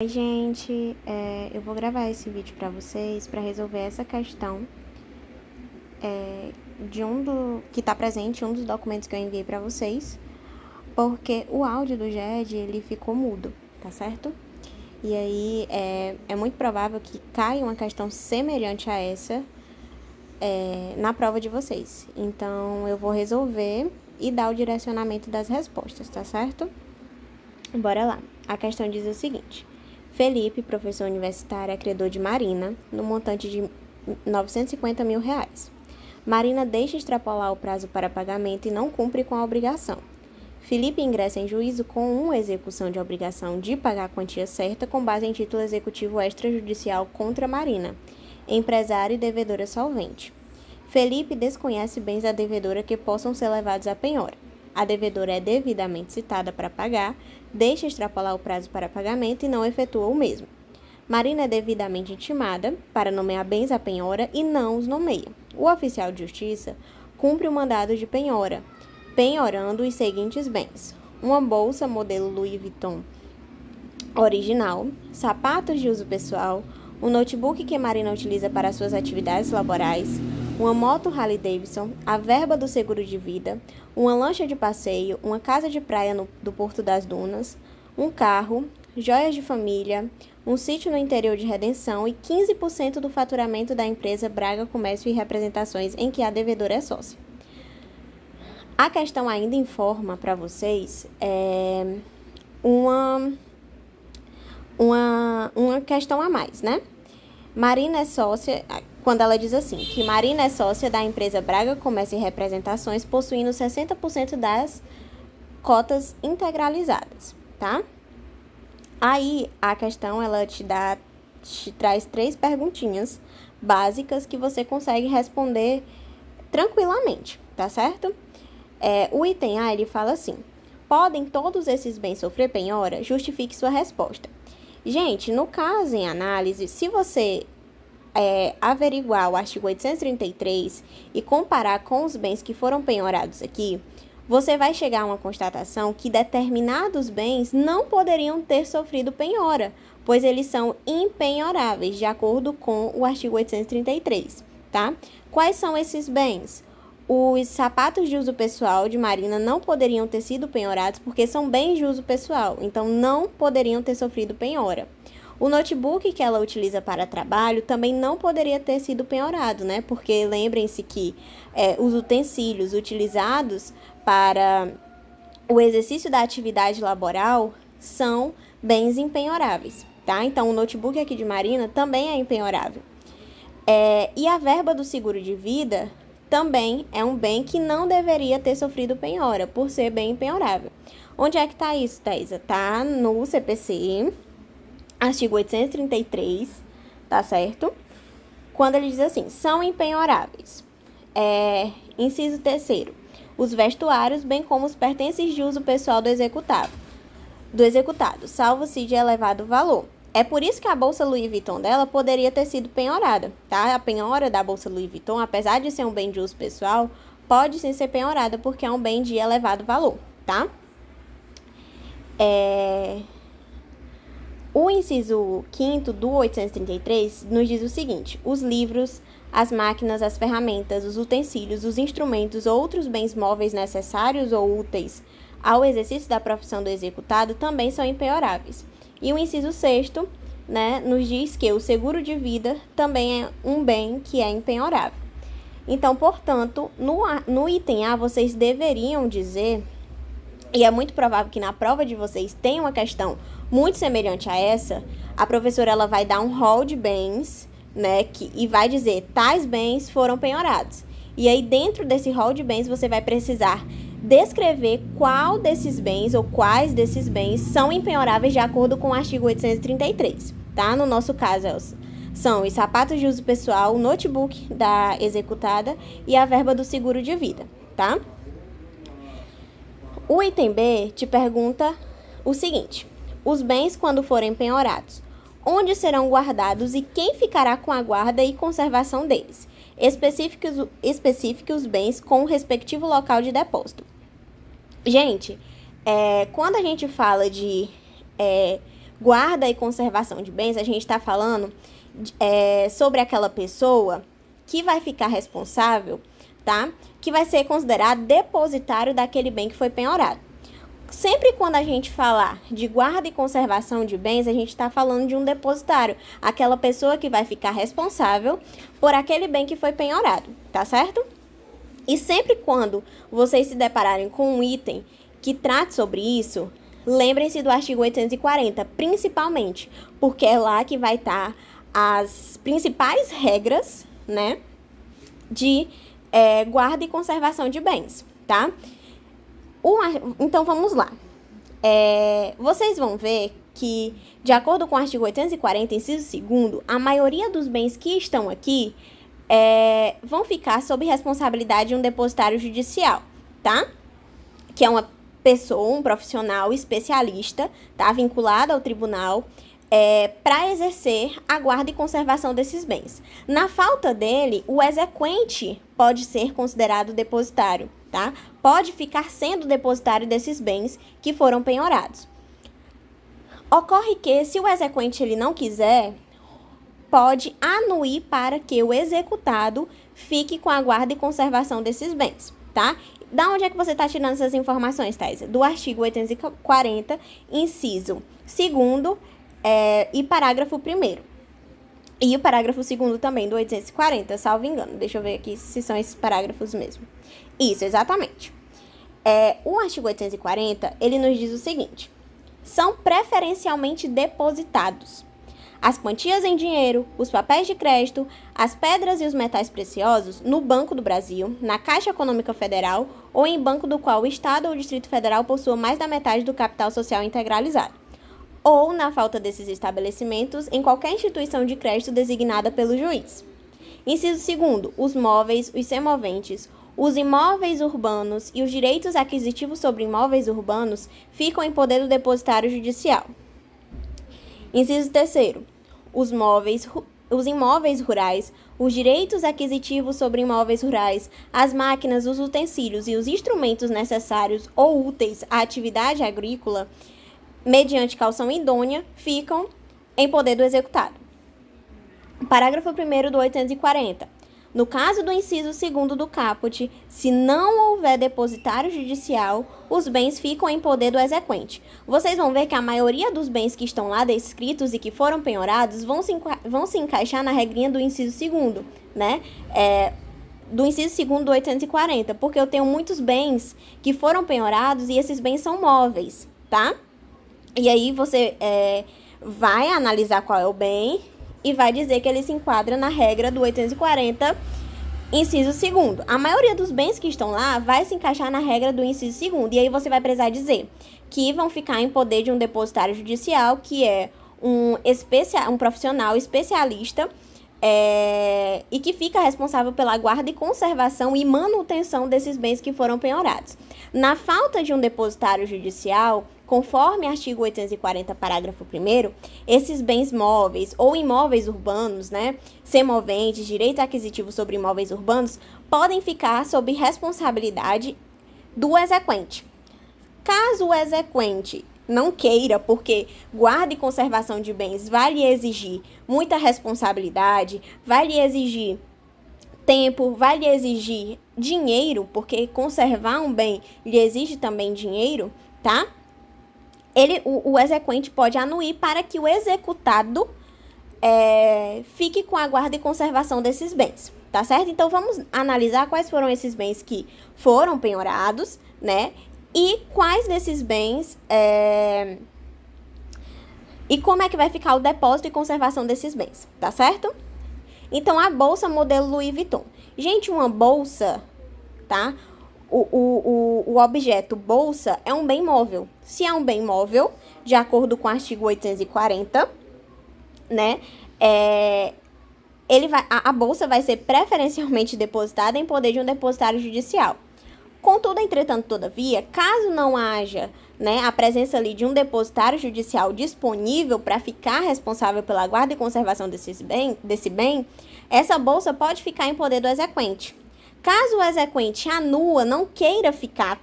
Oi, gente, eu vou gravar esse vídeo para vocês para resolver essa questão que está presente em um dos documentos que eu enviei para vocês, porque o áudio do GED ele ficou mudo, tá certo? E aí é muito provável que caia uma questão semelhante a essa na prova de vocês. Então eu vou resolver e dar o direcionamento das respostas, tá certo? Bora lá. A questão diz o seguinte: Felipe, professor universitário, é credor de Marina, no montante de R$950 mil. Marina deixa extrapolar o prazo para pagamento e não cumpre com a obrigação. Felipe ingressa em juízo com uma execução de obrigação de pagar a quantia certa com base em título executivo extrajudicial contra Marina, empresária e devedora solvente. Felipe desconhece bens da devedora que possam ser levados à penhora. A devedora é devidamente citada para pagar, deixa extrapolar o prazo para pagamento e não efetua o mesmo. Marina é devidamente intimada para nomear bens à penhora e não os nomeia. O oficial de justiça cumpre o mandado de penhora, penhorando os seguintes bens: uma bolsa modelo Louis Vuitton original, sapatos de uso pessoal, um notebook que Marina utiliza para suas atividades laborais, uma moto Harley Davidson, a verba do seguro de vida, uma lancha de passeio, uma casa de praia do Porto das Dunas, um carro, joias de família, um sítio no interior de Redenção e 15% do faturamento da empresa Braga Comércio e Representações, em que a devedora é sócia. A questão ainda informa para vocês uma questão a mais, né? Marina é sócia, quando ela diz assim, que Marina é sócia da empresa Braga Comércio e Representações, possuindo 60% das cotas integralizadas, tá? Aí, a questão, ela te traz 3 perguntinhas básicas que você consegue responder tranquilamente, tá certo? O item A, ele fala assim: podem todos esses bens sofrer penhora? Justifique sua resposta. Gente, no caso em análise, se você averiguar o artigo 833 e comparar com os bens que foram penhorados aqui, você vai chegar a uma constatação que determinados bens não poderiam ter sofrido penhora, pois eles são impenhoráveis, de acordo com o artigo 833, tá? Quais são esses bens? Os sapatos de uso pessoal de Marina não poderiam ter sido penhorados porque são bens de uso pessoal, então não poderiam ter sofrido penhora. O notebook que ela utiliza para trabalho também não poderia ter sido penhorado, né? Porque lembrem-se que os utensílios utilizados para o exercício da atividade laboral são bens impenhoráveis, tá? Então, o notebook aqui de Marina também é impenhorável. E a verba do seguro de vida também é um bem que não deveria ter sofrido penhora, por ser bem impenhorável. Onde é que está isso, Thaisa? Tá no CPC, artigo 833, tá certo? Quando ele diz assim, são impenhoráveis. Inciso 3º, os vestuários, bem como os pertences de uso pessoal do executado, salvo se de elevado valor. É por isso que a bolsa Louis Vuitton dela poderia ter sido penhorada, tá? A penhora da bolsa Louis Vuitton, apesar de ser um bem de uso pessoal, pode sim ser penhorada porque é um bem de elevado valor, tá? O inciso 5º do 833 nos diz o seguinte: os livros, as máquinas, as ferramentas, os utensílios, os instrumentos, outros bens móveis necessários ou úteis ao exercício da profissão do executado também são impenhoráveis. E o inciso 6º, né, nos diz que o seguro de vida também é um bem que é impenhorável. Então, portanto, no item A, vocês deveriam dizer, e é muito provável que na prova de vocês tenha uma questão muito semelhante a essa, a professora ela vai dar um rol de bens, né, e vai dizer, tais bens foram penhorados. E aí, dentro desse rol de bens, você vai precisar descrever qual desses bens ou quais desses bens são impenhoráveis de acordo com o artigo 833, tá? No nosso caso, são os sapatos de uso pessoal, o notebook da executada e a verba do seguro de vida, tá? O item B te pergunta o seguinte: os bens, quando forem penhorados, onde serão guardados e quem ficará com a guarda e conservação deles? Especifique os bens com o respectivo local de depósito. Gente, quando a gente fala de guarda e conservação de bens, a gente está falando sobre aquela pessoa que vai ficar responsável, tá? Que vai ser considerado depositário daquele bem que foi penhorado. Sempre quando a gente falar de guarda e conservação de bens, a gente está falando de um depositário, aquela pessoa que vai ficar responsável por aquele bem que foi penhorado, tá certo? E sempre quando vocês se depararem com um item que trate sobre isso, lembrem-se do artigo 840, principalmente, porque é lá que vai estar as principais regras, né, de guarda e conservação de bens, tá? Então, vamos lá. Vocês vão ver que, de acordo com o artigo 840, inciso 2º, a maioria dos bens que estão aqui vão ficar sob responsabilidade de um depositário judicial, tá? Que é uma pessoa, um profissional especialista, tá? Vinculado ao tribunal, para exercer a guarda e conservação desses bens. Na falta dele, o exequente pode ser considerado depositário, tá? Pode ficar sendo depositário desses bens que foram penhorados. Ocorre que, se o exequente ele não quiser, pode anuir para que o executado fique com a guarda e conservação desses bens, tá? Da onde é que você está tirando essas informações, Thaisa? Do artigo 840, inciso 2º, e parágrafo 1º. E o parágrafo 2º também, do 840, salvo engano. Deixa eu ver aqui se são esses parágrafos mesmo. Isso, exatamente. O artigo 840, ele nos diz o seguinte: são preferencialmente depositados as quantias em dinheiro, os papéis de crédito, as pedras e os metais preciosos no Banco do Brasil, na Caixa Econômica Federal ou em banco do qual o Estado ou o Distrito Federal possua mais da metade do capital social integralizado, ou, na falta desses estabelecimentos, em qualquer instituição de crédito designada pelo juiz. Inciso 2º, os móveis, os semoventes, os imóveis urbanos e os direitos aquisitivos sobre imóveis urbanos ficam em poder do depositário judicial. Inciso 3º, os imóveis rurais, os direitos aquisitivos sobre imóveis rurais, as máquinas, os utensílios e os instrumentos necessários ou úteis à atividade agrícola, mediante calção idônea, ficam em poder do executado. Parágrafo 1º do 840. No caso do inciso 2º do caput, se não houver depositário judicial, os bens ficam em poder do exequente. Vocês vão ver que a maioria dos bens que estão lá descritos e que foram penhorados vão se encaixar na regrinha do inciso 2º, né? Do inciso 2º do 840, porque eu tenho muitos bens que foram penhorados e esses bens são móveis, tá? E aí você vai analisar qual é o bem e vai dizer que ele se enquadra na regra do 840, inciso 2º. A maioria dos bens que estão lá vai se encaixar na regra do inciso 2º. E aí você vai precisar dizer que vão ficar em poder de um depositário judicial, que é um profissional especialista, e que fica responsável pela guarda e conservação e manutenção desses bens que foram penhorados. Na falta de um depositário judicial, conforme artigo 840, parágrafo 1º, esses bens móveis ou imóveis urbanos, né, semoventes, direitos aquisitivos sobre imóveis urbanos, podem ficar sob responsabilidade do exequente. Caso o exequente não queira, porque guarda e conservação de bens vai lhe exigir muita responsabilidade, vai lhe exigir tempo, vai lhe exigir dinheiro, porque conservar um bem lhe exige também dinheiro, tá? O exequente pode anuir para que o executado fique com a guarda e conservação desses bens, tá certo? Então, vamos analisar quais foram esses bens que foram penhorados, né? E quais desses bens e como é que vai ficar o depósito e conservação desses bens, tá certo? Então, a bolsa modelo Louis Vuitton. Gente, uma bolsa, tá? O objeto bolsa é um bem móvel. Se é um bem móvel, de acordo com o artigo 840, né? A bolsa vai ser preferencialmente depositada em poder de um depositário judicial. Contudo, entretanto, todavia, caso não haja, né, a presença ali de um depositário judicial disponível para ficar responsável pela guarda e conservação desse bem, essa bolsa pode ficar em poder do exequente. Caso o exequente anua, não queira ficar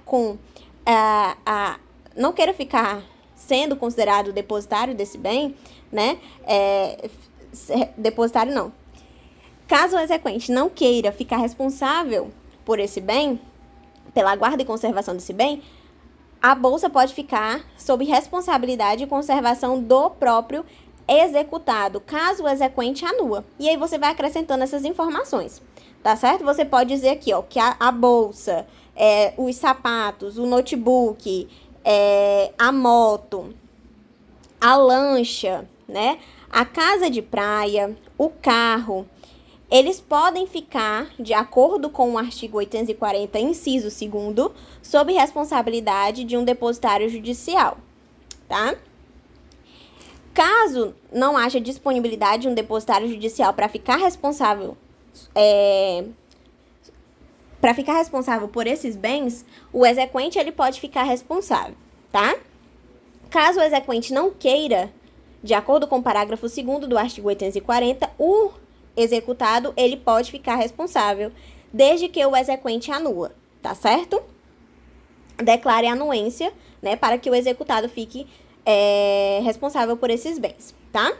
sendo considerado depositário desse bem, né? Depositário não. Caso o exequente não queira ficar responsável por esse bem, pela guarda e conservação desse bem, a bolsa pode ficar sob responsabilidade e conservação do próprio executado, caso o exequente anua. E aí você vai acrescentando essas informações, tá certo? Você pode dizer aqui, ó, que a bolsa, os sapatos, o notebook, a moto, a lancha, né? A casa de praia, o carro, eles podem ficar, de acordo com o artigo 840, inciso 2º, sob responsabilidade de um depositário judicial, tá? Caso não haja disponibilidade de um depositário judicial para ficar responsável por esses bens, o exequente ele pode ficar responsável, tá? Caso o exequente não queira, de acordo com o parágrafo 2º do artigo 840, o executado ele pode ficar responsável, desde que o exequente anua, tá certo? Declare a anuência, né, para que o executado fique responsável por esses bens, tá?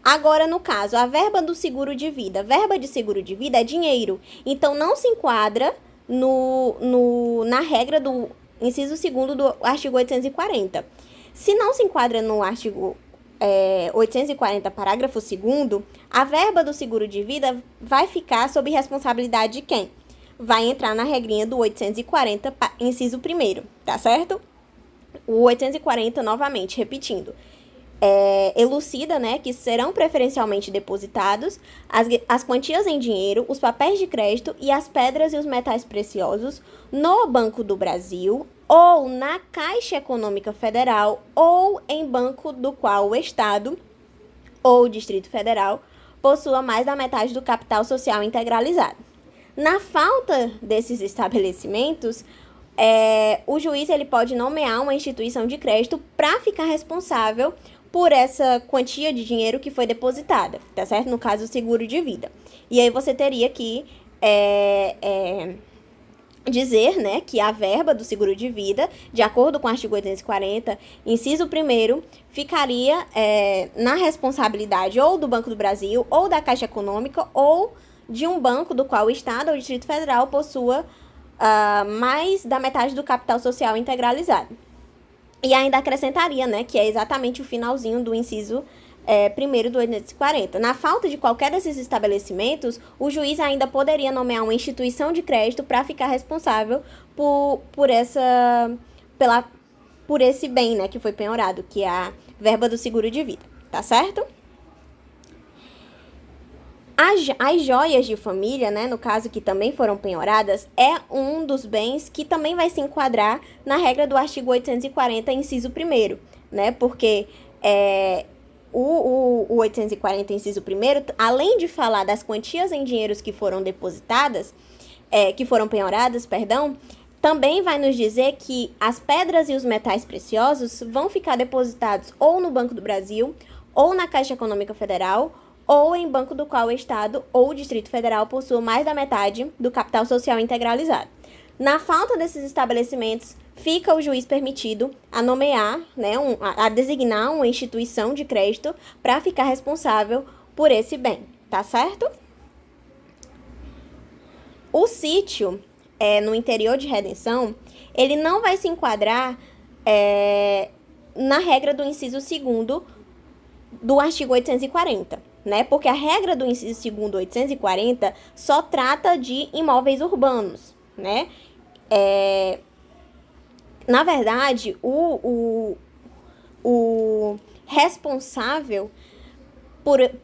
Agora, no caso, a verba do seguro de vida. Verba de seguro de vida é dinheiro, então não se enquadra na regra do inciso 2º do artigo 840. Se não se enquadra no artigo 840, parágrafo 2º, a verba do seguro de vida vai ficar sob responsabilidade de quem? Vai entrar na regrinha do 840, inciso 1º, tá certo? O 840, novamente, repetindo, elucida, né, que serão preferencialmente depositados as quantias em dinheiro, os papéis de crédito e as pedras e os metais preciosos no Banco do Brasil ou na Caixa Econômica Federal ou em banco do qual o Estado ou o Distrito Federal possua mais da metade do capital social integralizado. Na falta desses estabelecimentos, o juiz ele pode nomear uma instituição de crédito para ficar responsável por essa quantia de dinheiro que foi depositada, tá certo? No caso, o seguro de vida. E aí você teria que dizer, né, que a verba do seguro de vida, de acordo com o artigo 840, inciso 1º, ficaria na responsabilidade ou do Banco do Brasil, ou da Caixa Econômica, ou de um banco do qual o Estado ou o Distrito Federal possua mais da metade do capital social integralizado. E ainda acrescentaria, né, que é exatamente o finalzinho do inciso 1º do 840. Na falta de qualquer desses estabelecimentos, o juiz ainda poderia nomear uma instituição de crédito para ficar responsável por esse bem, né, que foi penhorado, que é a verba do seguro de vida, tá certo? As joias de família, né, no caso que também foram penhoradas, é um dos bens que também vai se enquadrar na regra do artigo 840, inciso 1º, né, porque o 840, inciso 1º, além de falar das quantias em dinheiros que foram depositadas, que foram penhoradas, também vai nos dizer que as pedras e os metais preciosos vão ficar depositados ou no Banco do Brasil, ou na Caixa Econômica Federal, ou em banco do qual o Estado ou o Distrito Federal possua mais da metade do capital social integralizado. Na falta desses estabelecimentos, fica o juiz permitido a nomear, né, a designar uma instituição de crédito para ficar responsável por esse bem, tá certo? O sítio, no interior de redenção, ele não vai se enquadrar na regra do inciso 2º do artigo 840. Né? Porque a regra do inciso 2º 840 só trata de imóveis urbanos, né? Na verdade, o responsável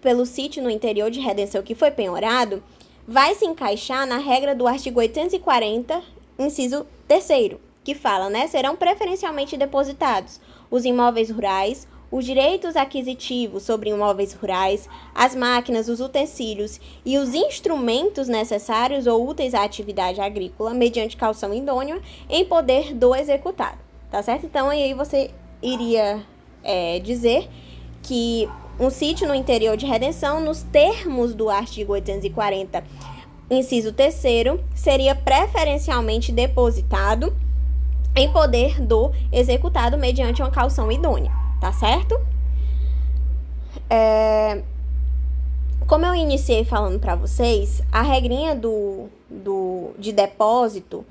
pelo sítio no interior de redenção que foi penhorado vai se encaixar na regra do artigo 840, inciso 3º, que fala, né? Serão preferencialmente depositados os imóveis rurais, os direitos aquisitivos sobre imóveis rurais, as máquinas, os utensílios e os instrumentos necessários ou úteis à atividade agrícola, mediante caução idônea, em poder do executado, tá certo? Então, aí você iria dizer que um sítio no interior de redenção, nos termos do artigo 840, inciso 3º, seria preferencialmente depositado em poder do executado mediante uma caução idônea, tá certo? Como eu iniciei falando para vocês, a regrinha de depósito,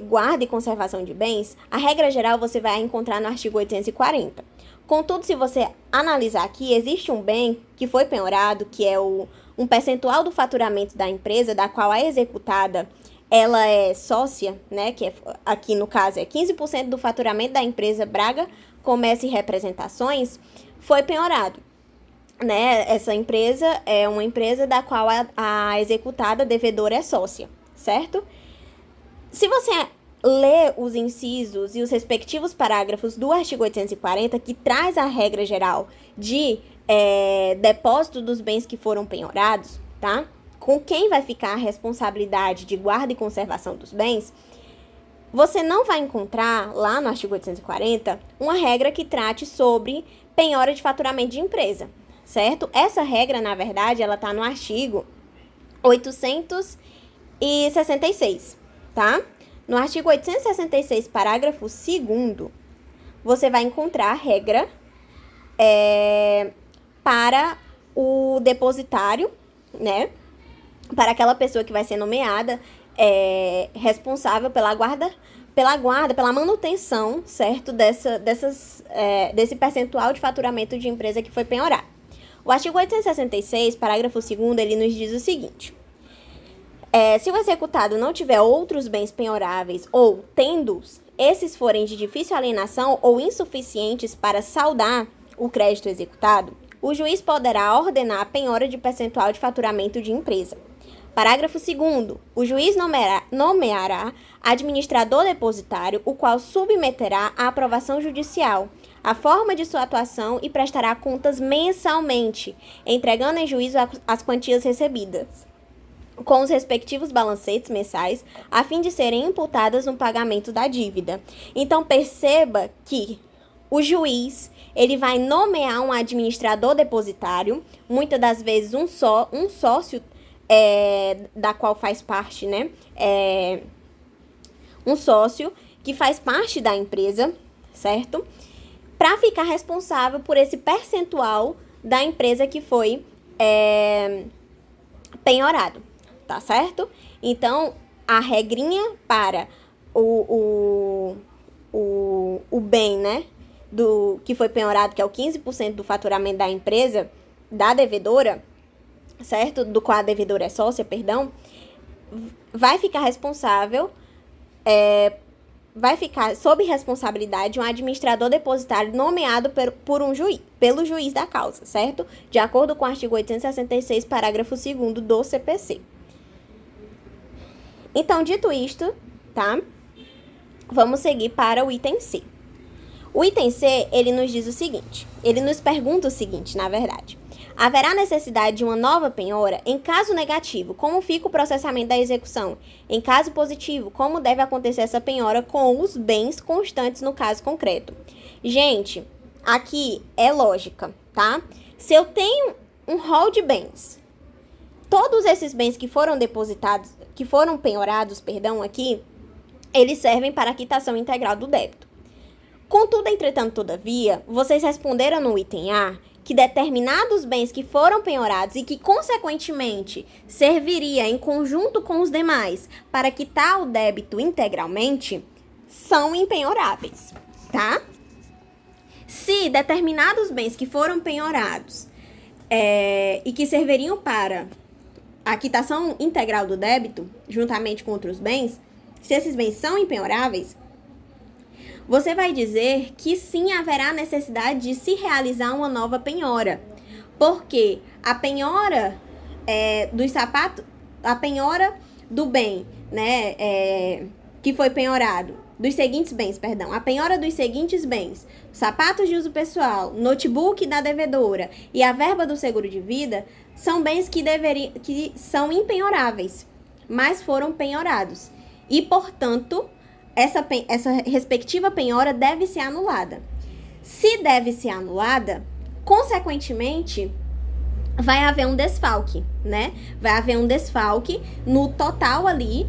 guarda e conservação de bens, a regra geral você vai encontrar no artigo 840. Contudo, se você analisar aqui, existe um bem que foi penhorado, que é um percentual do faturamento da empresa, da qual a executada ela é sócia, né, que aqui no caso é 15% do faturamento da empresa Braga Comércio e Representações, foi penhorado. Né, essa empresa é uma empresa da qual a executada devedora é sócia, certo? Se você ler os incisos e os respectivos parágrafos do artigo 840, que traz a regra geral de depósito dos bens que foram penhorados, tá? Com quem vai ficar a responsabilidade de guarda e conservação dos bens, você não vai encontrar lá no artigo 840 uma regra que trate sobre penhora de faturamento de empresa, certo? Essa regra, na verdade, ela tá no artigo 866, tá? No artigo 866, parágrafo 2º, você vai encontrar a regra para o depositário, né? Para aquela pessoa que vai ser nomeada responsável pela manutenção, certo? Desse percentual de faturamento de empresa que foi penhorado. O artigo 866, parágrafo 2º, ele nos diz o seguinte: se o executado não tiver outros bens penhoráveis ou, tendo-os, esses forem de difícil alienação ou insuficientes para saldar o crédito executado, o juiz poderá ordenar a penhora de percentual de faturamento de empresa. Parágrafo 2º. O juiz nomeará administrador depositário, o qual submeterá à aprovação judicial a forma de sua atuação e prestará contas mensalmente, entregando em juízo as quantias recebidas, com os respectivos balancetes mensais, a fim de serem imputadas no pagamento da dívida. Então, perceba que o juiz, ele vai nomear um administrador depositário, muitas das vezes um sócio da qual faz parte, né? Um sócio que faz parte da empresa, certo? Para ficar responsável por esse percentual da empresa que foi penhorado, tá certo? Então, a regrinha para o bem, né, que foi penhorado, que é o 15% do faturamento da empresa, da devedora, certo? Do qual a devedora é sócia, perdão, vai ficar responsável, vai ficar sob responsabilidade um administrador depositário nomeado pelo juiz da causa, certo? De acordo com o artigo 866, parágrafo 2º do CPC. Então, dito isto, tá? Vamos seguir para o item C. O item C, ele nos diz o seguinte, ele nos pergunta o seguinte, na verdade: haverá necessidade de uma nova penhora? Em caso negativo, como fica o processamento da execução? Em caso positivo, como deve acontecer essa penhora com os bens constantes no caso concreto? Gente, aqui é lógica, tá? Se eu tenho um rol de bens, todos esses bens que foram penhorados, aqui, eles servem para a quitação integral do débito. Contudo, entretanto, todavia, vocês responderam no item A que determinados bens que foram penhorados e que, consequentemente, serviria em conjunto com os demais para quitar o débito integralmente, são impenhoráveis, tá? Se determinados bens que foram penhorados e que serviriam para a quitação integral do débito, juntamente com outros bens, se esses bens são impenhoráveis, você vai dizer que sim, haverá necessidade de se realizar uma nova penhora. Porque a penhora a penhora do bem, né, que foi penhorado, a penhora dos seguintes bens: sapatos de uso pessoal, notebook da devedora e a verba do seguro de vida, são bens que são impenhoráveis, mas foram penhorados. E, portanto, essa respectiva penhora deve ser anulada. Se deve ser anulada, consequentemente, vai haver um desfalque, né? Vai haver um desfalque no total ali,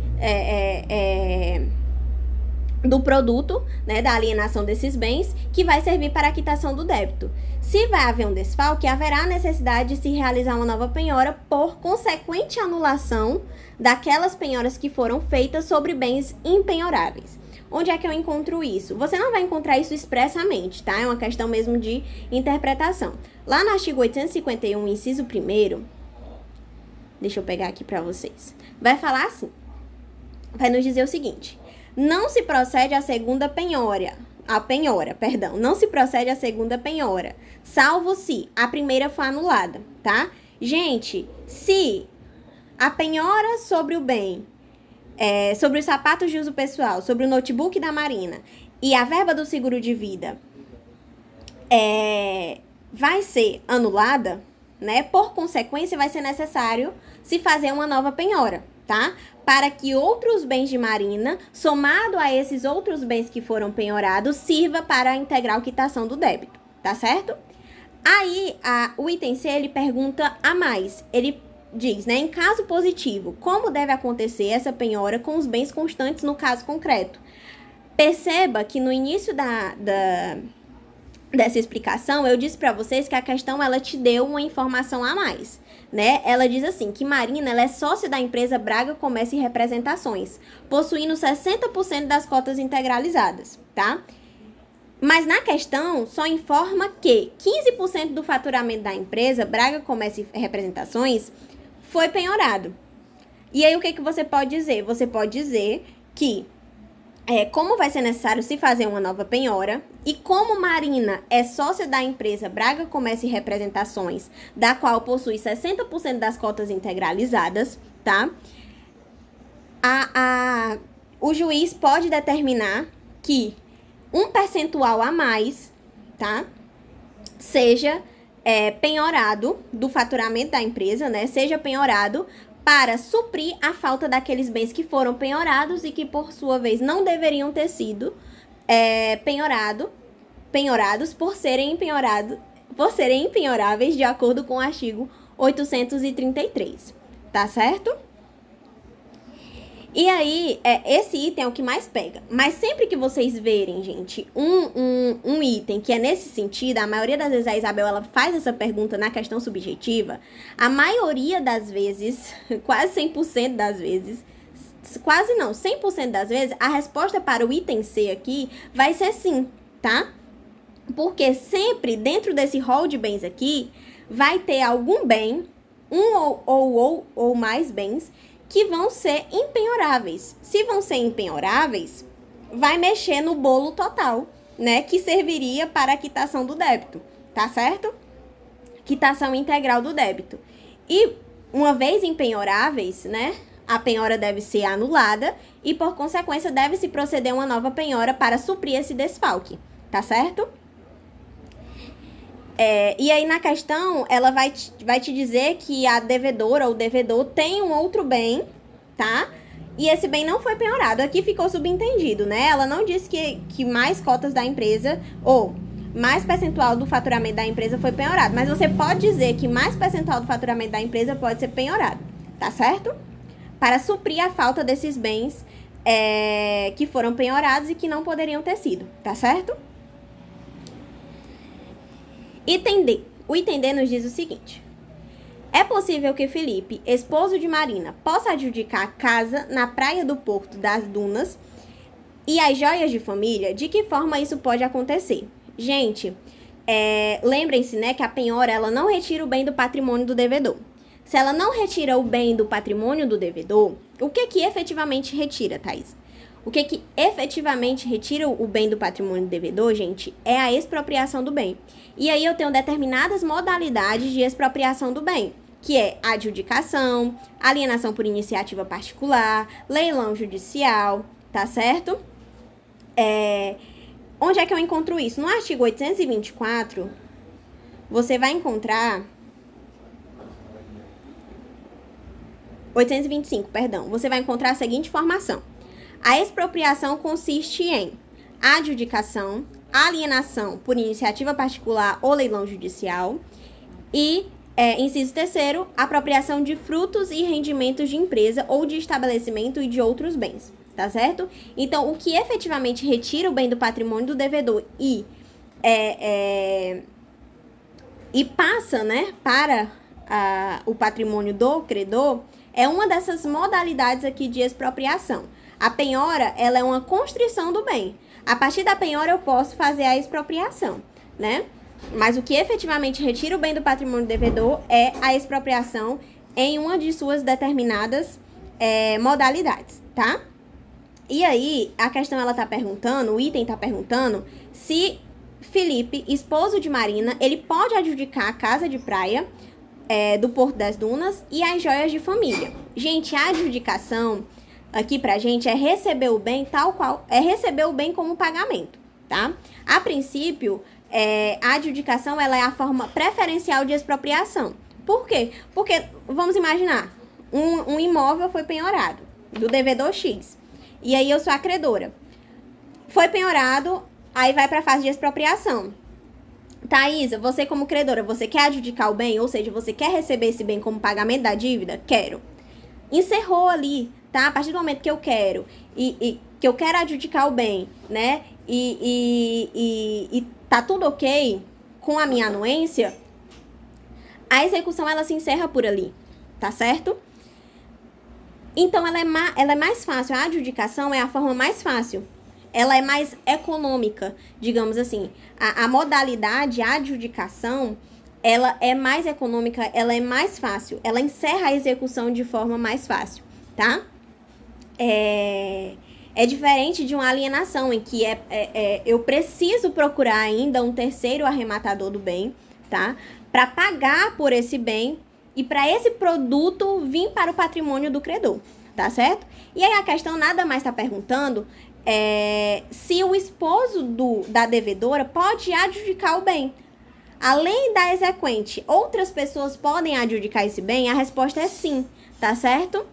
do produto, né, da alienação desses bens, que vai servir para a quitação do débito. Se vai haver um desfalque, haverá a necessidade de se realizar uma nova penhora por consequente anulação daquelas penhoras que foram feitas sobre bens impenhoráveis. Onde é que eu encontro isso? Você não vai encontrar isso expressamente, tá? É uma questão mesmo de interpretação. Lá no artigo 851, inciso 1º, deixa eu pegar aqui para vocês, vai falar assim, vai nos dizer o seguinte: não se procede à segunda penhora, não se procede à segunda penhora, salvo se a primeira for anulada, tá? Gente, se a penhora sobre o bem, sobre os sapatos de uso pessoal, sobre o notebook da Marina e a verba do seguro de vida vai ser anulada, né? Por consequência, vai ser necessário se fazer uma nova penhora, tá? Para que outros bens de Marina, somado a esses outros bens que foram penhorados, sirva para a integral quitação do débito, tá certo? Aí, o item C, ele pergunta a mais. Ele diz, né, em caso positivo, como deve acontecer essa penhora com os bens constantes no caso concreto? Perceba que no início dessa explicação, eu disse para vocês que a questão, ela te deu uma informação a mais, né? Ela diz assim, que Marina, ela é sócia da empresa Braga Comércio e Representações, possuindo 60% das cotas integralizadas, tá? Mas na questão, só informa que 15% do faturamento da empresa Braga Comércio e Representações foi penhorado. E aí, o que você pode dizer? Você pode dizer que, como vai ser necessário se fazer uma nova penhora, e como Marina é sócia da empresa Braga Comércio e Representações, da qual possui 60% das cotas integralizadas, tá? O juiz pode determinar que um percentual a mais, tá? Seja penhorado do faturamento da empresa, né? Seja penhorado para suprir a falta daqueles bens que foram penhorados e que, por sua vez, não deveriam ter sido penhorados por serem impenhoráveis de acordo com o artigo 833, tá certo? E aí, esse item é o que mais pega. Mas sempre que vocês verem, gente, um item que é nesse sentido, a maioria das vezes a Isabel, ela faz essa pergunta na questão subjetiva, a maioria das vezes, quase 100% das vezes, quase não, 100% das vezes, a resposta para o item C aqui vai ser sim, tá? Porque sempre dentro desse rol de bens aqui, vai ter algum bem, ou mais bens, que vão ser impenhoráveis. Se vão ser impenhoráveis, vai mexer no bolo total, né? Que serviria para a quitação do débito, tá certo? Quitação integral do débito. E, uma vez impenhoráveis, né? A penhora deve ser anulada e, por consequência, deve-se proceder uma nova penhora para suprir esse desfalque, tá certo? E aí, na questão, ela vai te dizer que a devedora ou devedor tem um outro bem, tá? E esse bem não foi penhorado. Aqui ficou subentendido, né? Ela não disse que mais cotas da empresa ou mais percentual do faturamento da empresa foi penhorado. Mas você pode dizer que mais percentual do faturamento da empresa pode ser penhorado, tá certo? Para suprir a falta desses bens que foram penhorados e que não poderiam ter sido, tá certo? Item D. O item D nos diz o seguinte: é possível que Felipe, esposo de Marina, possa adjudicar a casa na praia do Porto das Dunas e as joias de família? De que forma isso pode acontecer? Gente, lembrem-se, né, que a penhora, ela não retira o bem do patrimônio do devedor. Se ela não retira o bem do patrimônio do devedor, o que efetivamente retira, Thaís? O que efetivamente retira o bem do patrimônio do devedor, gente, é a expropriação do bem. E aí eu tenho determinadas modalidades de expropriação do bem, que é adjudicação, alienação por iniciativa particular, leilão judicial, tá certo? Onde é que eu encontro isso? No artigo 824, você vai encontrar... 825, perdão. Você vai encontrar a seguinte informação: a expropriação consiste em adjudicação, alienação por iniciativa particular ou leilão judicial e, inciso terceiro, apropriação de frutos e rendimentos de empresa ou de estabelecimento e de outros bens, tá certo? Então, o que efetivamente retira o bem do patrimônio do devedor e passa, né, para o patrimônio do credor é uma dessas modalidades aqui de expropriação. A penhora, ela é uma constrição do bem. A partir da penhora, eu posso fazer a expropriação, né? Mas o que efetivamente retira o bem do patrimônio do devedor é a expropriação em uma de suas determinadas modalidades, tá? E aí, a questão ela tá perguntando, o item tá perguntando se Felipe, esposo de Marina, ele pode adjudicar a casa de praia do Porto das Dunas e as joias de família. Gente, a adjudicação aqui pra gente é receber o bem tal qual, é receber o bem como pagamento, tá? A princípio, a adjudicação ela é a forma preferencial de expropriação. Por quê? Porque, vamos imaginar, um imóvel foi penhorado do devedor X. E aí eu sou a credora. Foi penhorado, aí vai para a fase de expropriação. Thaisa, você como credora, você quer adjudicar o bem? Ou seja, você quer receber esse bem como pagamento da dívida? Quero. Encerrou ali, tá? A partir do momento que eu quero e que eu quero adjudicar o bem, né? E tá tudo ok com a minha anuência, a execução ela se encerra por ali, tá certo? Então, ela é mais fácil. A adjudicação é a forma mais fácil. Ela é mais econômica, digamos assim. A modalidade, a adjudicação, ela é mais econômica, ela é mais fácil. Ela encerra a execução de forma mais fácil, tá? É diferente de uma alienação, em que eu preciso procurar ainda um terceiro arrematador do bem, tá? Para pagar por esse bem e para esse produto vir para o patrimônio do credor, tá certo? E aí a questão nada mais está perguntando se o esposo da devedora pode adjudicar o bem. Além da exequente, outras pessoas podem adjudicar esse bem? A resposta é sim, tá certo?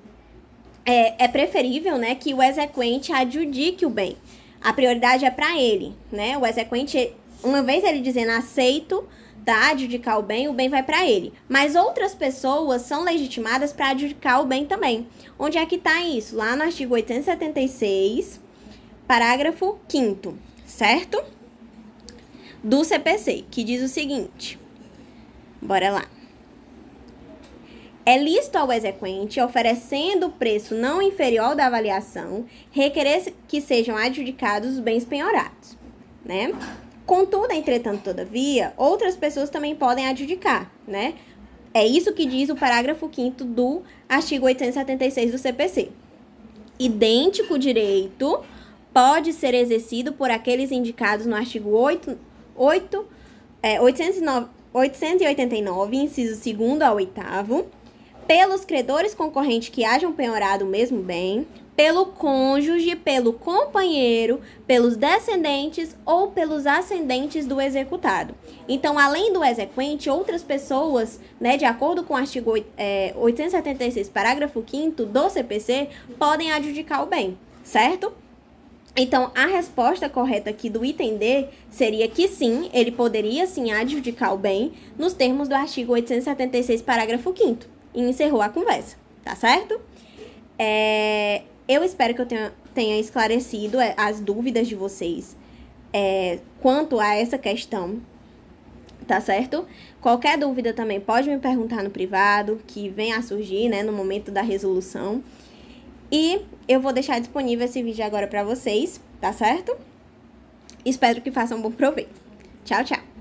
É preferível, né, que o exequente adjudique o bem. A prioridade é para ele, né? O exequente, uma vez ele dizendo aceito, tá, adjudicar o bem vai para ele. Mas outras pessoas são legitimadas para adjudicar o bem também. Onde é que tá isso? Lá no artigo 876, parágrafo 5º, certo? Do CPC, que diz o seguinte. Bora lá. É lícito ao exequente, oferecendo preço não inferior ao da avaliação, requerer que sejam adjudicados os bens penhorados, né? Contudo, entretanto, todavia, outras pessoas também podem adjudicar, né? É isso que diz o parágrafo 5º do artigo 876 do CPC. Idêntico direito pode ser exercido por aqueles indicados no artigo 889, inciso 2º ao 8º, pelos credores concorrentes que hajam penhorado o mesmo bem, pelo cônjuge, pelo companheiro, pelos descendentes ou pelos ascendentes do executado. Então, além do exequente, outras pessoas, né, de acordo com o artigo 876, parágrafo 5º do CPC, podem adjudicar o bem, certo? Então, a resposta correta aqui do item D seria que sim, ele poderia sim adjudicar o bem nos termos do artigo 876, parágrafo 5º. E encerrou a conversa, tá certo? Eu espero que eu tenha esclarecido as dúvidas de vocês quanto a essa questão, tá certo? Qualquer dúvida também pode me perguntar no privado, que venha a surgir, né, no momento da resolução. E eu vou deixar disponível esse vídeo agora para vocês, tá certo? Espero que façam um bom proveito. Tchau, tchau!